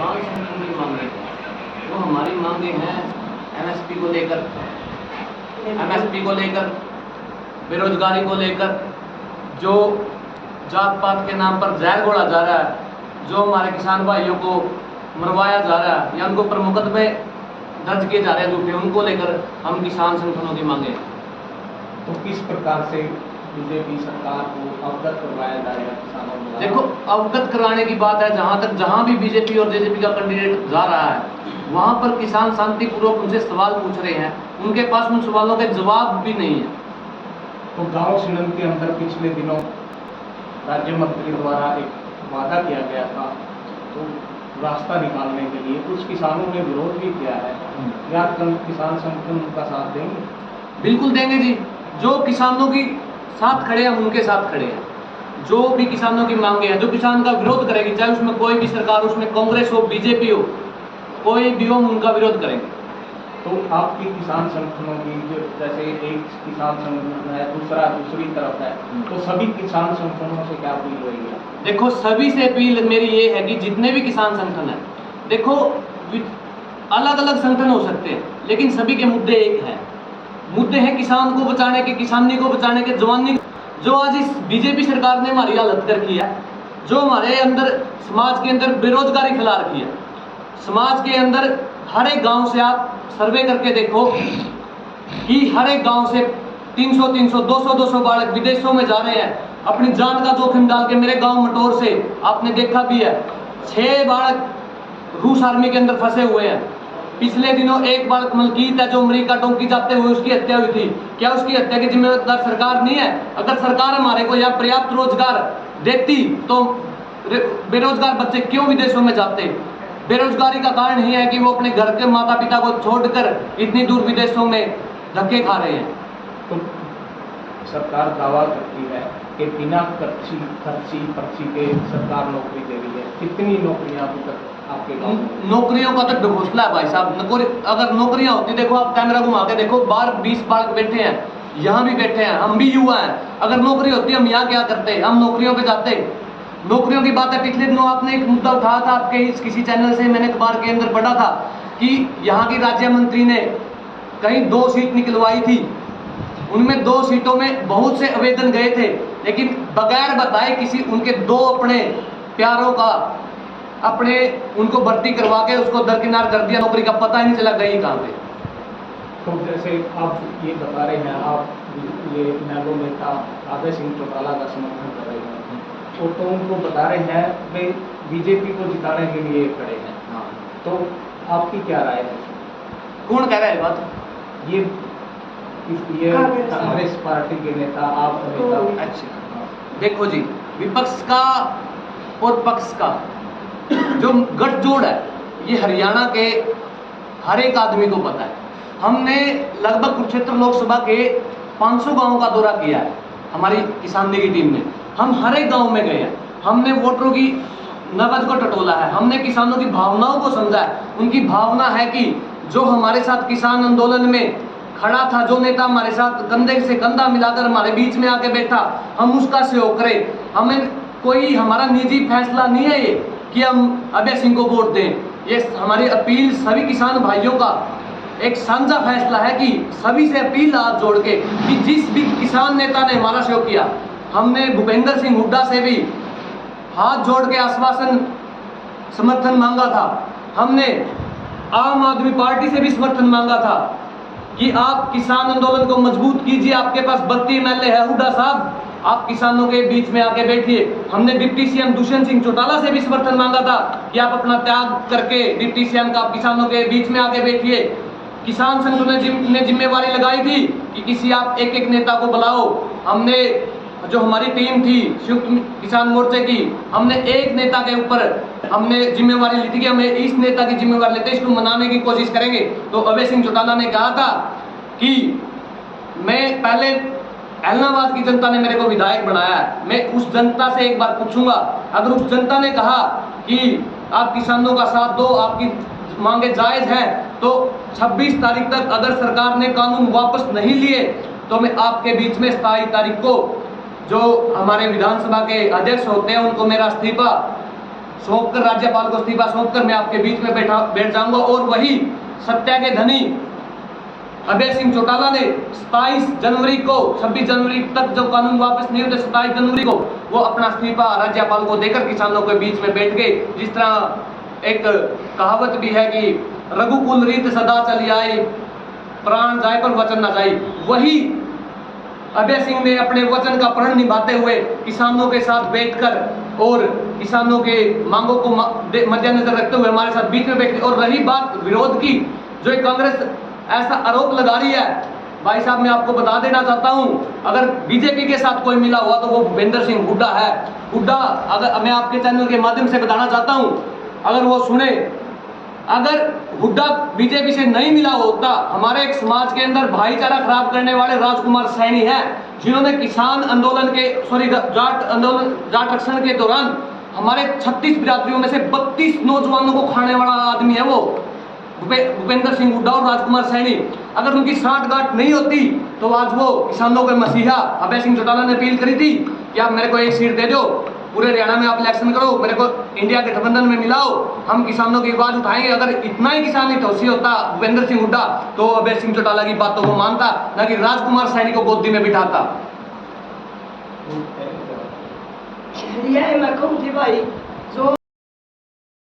किसान संगठन की मांगे, वो हमारी मांगे हैं एमएसपी को लेकर, बेरोजगारी को लेकर, जो जात पात के नाम पर जहर घोला जा रहा है, जो हमारे किसान भाइयों को मरवाया जा रहा है या उनको पर मुकदमे दर्ज किए जा रहे हैं झूठे, उनको लेकर हम किसान संगठनों की मांगे। तो किस प्रकार से बीजेपी सरकार को अवगत करवाया जाएगा किसानों को? देखो, अवगत कराने की बात है, जहाँ भी बीजेपी और जेजेपी का कैंडिडेट जा रहा है वहाँ पर किसान शांतिपूर्वक उनसे सवाल पूछ रहे हैं, उनके पास उन सवालों के जवाब भी नहीं है। तो गांव सिनन के अंदर पिछले दिनों राज्य मंत्री द्वारा एक वादा किया गया था, तो रास्ता निकालने के लिए कुछ किसानों ने विरोध भी किया है, क्या किसान संगठन का साथ देंगे? बिल्कुल देंगे जी। जो किसानों की साथ खड़े हैं हम उनके साथ खड़े हैं। जो भी किसानों की मांगे हैं, जो किसान का विरोध करेगी, चाहे उसमें कोई भी सरकार, उसमें कांग्रेस हो, बीजेपी हो, कोई भी हो, उनका विरोध करेंगे। तो आपकी किसान संगठनों की जो जैसे एक किसान संगठन है, दूसरा दूसरी तरफ है, तो सभी किसान संगठनों से क्या अपील रहेगी? देखो, सभी से अपील मेरी ये है कि जितने भी किसान संगठन है, देखो अलग अलग संगठन हो सकते हैं लेकिन सभी के मुद्दे एक हैं। मुद्दे हैं किसान को बचाने के, किसानी को बचाने के, जवानी। जो आज इस बीजेपी सरकार ने हमारी हालत कर की है, जो हमारे अंदर समाज के अंदर बेरोजगारी फैला रखी है, समाज के अंदर हर एक गांव से आप सर्वे करके देखो कि हर एक गांव से 300, 200 बालक विदेशों में जा रहे हैं, अपनी जान का जोखिम डाल के। मेरे गांव मटोर से आपने देखा भी है, 6 बालक रूस आर्मी के अंदर फंसे हुए हैं। पिछले दिनों एक बालक मलकीत है जो अमेरिका टोंकी जाते हुए उसकी हत्या हुई थी। क्या उसकी हत्या की जिम्मेदार सरकार नहीं है? अगर सरकार हमारे को यहाँ पर्याप्त रोजगार देती तो बेरोजगार बच्चे क्यों विदेशों में जाते? बेरोजगारी का कारण ही है कि वो अपने घर के माता पिता को छोड़कर इतनी दूर विदेशों में धक्के खा रहे हैं। तो सरकार दावा करती है कि बिना पर्ची के सरकार नौकरी दे रही है। कितनी नौकरियां अभी तक आपके गांव में? नौकरियों का तो ढकोसला है भाई साहब। अगर नौकरियां होती, देखो आप कैमरा घुमा के देखो, 12-20 बालक बैठे हैं, यहाँ भी बैठे हैं, हम भी युवा हैं। अगर नौकरी होती हम यहाँ क्या करते? हम नौकरियों पे जाते। नौकरियों की बात है, पिछले दिनों आपने एक मुद्दा उठाया था आपके किसी चैनल से, मैंने अखबार के अंदर पढ़ा था कि यहाँ की राज्य मंत्री ने कहीं 2 सीट निकलवाई थी, उनमें 2 सीटों में बहुत से आवेदन गए थे, लेकिन बगैर बताए किसी उनके 2 अपने प्यारों का अपने उनको भर्ती करवा के उसको दरकिनार कर दिया, नौकरी का पता ही नहीं चला गई कहाँ पे। तो जैसे आप ये बता रहे हैं, आप ये नैलो नेता आदर्य सिंह चौटाला का समर्थन कर रहे हैं, तो उनको बता रहे हैं वे बीजेपी को जिताने के लिए खड़े हैं। हाँ, तो आपकी क्या राय है? कौन कह रहा है बात? ये कांग्रेस पार्टी के नेता, आप नेता। अच्छा, देखो जी, विपक्ष का और पक्ष का जो गठजोड़ है, ये हरियाणा के हर एक आदमी को पता है। हमने लगभग कुरुक्षेत्र लोकसभा के 500 गांवों का दौरा किया है हमारी किसानी की टीम ने। हम हर एक गांव में गए हैं, हमने वोटरों की नब्ज को टटोला है, हमने किसानों की भावनाओं को समझा है। उनकी भावना है कि जो हमारे साथ किसान आंदोलन में खड़ा था, जो नेता हमारे साथ कंधे से कंधा मिलाकर हमारे बीच में आके बैठा, हम उसका सहयोग करें। हमें कोई हमारा निजी फैसला नहीं है ये कि हम अभय सिंह को वोट दें। ये हमारी अपील सभी किसान भाइयों का एक साझा फैसला है कि सभी से अपील हाथ जोड़ के कि जिस भी किसान नेता ने हमारा सहयोग किया, हमने भूपेंद्र सिंह हुड्डा से भी हाथ जोड़ के आश्वासन समर्थन मांगा था, हमने आम आदमी पार्टी से भी समर्थन मांगा था कि आप किसान आंदोलन को मजबूत कीजिए, आपके पास 32 MLA है हुड्डा साहब, आप किसानों के बीच में आके बैठिए। हमने डिप्टी सीएम दुष्यंत सिंह चौटाला से भी समर्थन मांगा था कि आप अपना त्याग करके डिप्टी सीएम का किसानों के बीच में आके बैठिए। किसान संगठन ने जिम्मेवारी लगाई थी कि किसी आप एक नेता को बुलाओ। हमने जो हमारी टीम थी संयुक्त किसान मोर्चे की, हमने एक नेता के ऊपर हमने जिम्मेवारी ली थी कि हमें इस नेता की जिम्मेवारी लेते, इसको मनाने की कोशिश करेंगे। तो अभय सिंह चौटाला ने कहा था कि मैं पहले एलनाबाद की जनता ने मेरे को विधायक बनाया है, मैं उस जनता से एक बार पूछूंगा, अगर उस जनता ने कहा कि आप किसानों का साथ दो, आपकी मांगे जायज हैं, तो 26 तारीख तक अगर सरकार ने कानून वापस नहीं लिए तो मैं आपके बीच में 27 तारीख को जो हमारे विधानसभा के अध्यक्ष होते हैं उनको मेरा इस्तीफा सौंप कर, राज्यपाल को इस्तीफा सौंप कर मैं आपके बीच में बैठ जाऊंगा। और वही सत्या के धनी अभय सिंह चौटाला ने 27 जनवरी को, 26 जनवरी तक जब कानून वापस नहीं होते, 27 जनवरी को वो अपना इस्तीफा राज्यपाल को देकर किसानों के बीच में बैठ गए। जिस तरह एक कहावत भी है कि रघुकुल रीत सदा चली आई, प्राण जाए पर वचन न जाए, वही अभय सिंह ने अपने वचन का प्रण निभाते हुए किसानों के साथ बैठकर और किसानों के मांगों को मद्देनजर रखते हुए हमारे साथ बीच में बैठे। और रही बात विरोध की, जो एक कांग्रेस ऐसा आरोप लगा रही है, भाई साहब मैं आपको बता देना चाहता हूं, अगर बीजेपी के साथ कोई मिला हुआ तो वो भूपेंद्र सिंह हुड्डा है। हुड्डा, अगर मैं आपके चैनल के माध्यम से बताना चाहता हूं, अगर वो सुने, अगर हुड्डा बीजेपी से नहीं मिला होता, हमारे एक समाज के अंदर भाईचारा खराब करने वाले राजकुमार सैनी हैं, जिन्होंने किसान आंदोलन के जाट आंदोलन, जाट रक्षण के दौरान हमारे 36 बिरादरियों में से 32 नौजवानों को खाने वाला आदमी है वो भूपेंद्र सिंह हुड्डा और राजकुमार सैनी। अगर उनकी साठगांठ नहीं होती तो आज वो किसानों के मसीहा अभय सिंह चौटाला ने अपील करी थी कि आप मेरे को एक सीट दे दो, पूरे हरियाणा में आप इलेक्शन करो, मेरे को इंडिया गठबंधन में मिलाओ, हम किसानों की आवाज उठाएंगे। अगर इतना ही किसान हितैषी होता भूपेंद्र सिंह हुड्डा तो अभय सिंह चौटाला की बातों को मानता, न कि राजकुमार सैनी को गोदी में बिठाता। मैं कहूँ थी भाई जो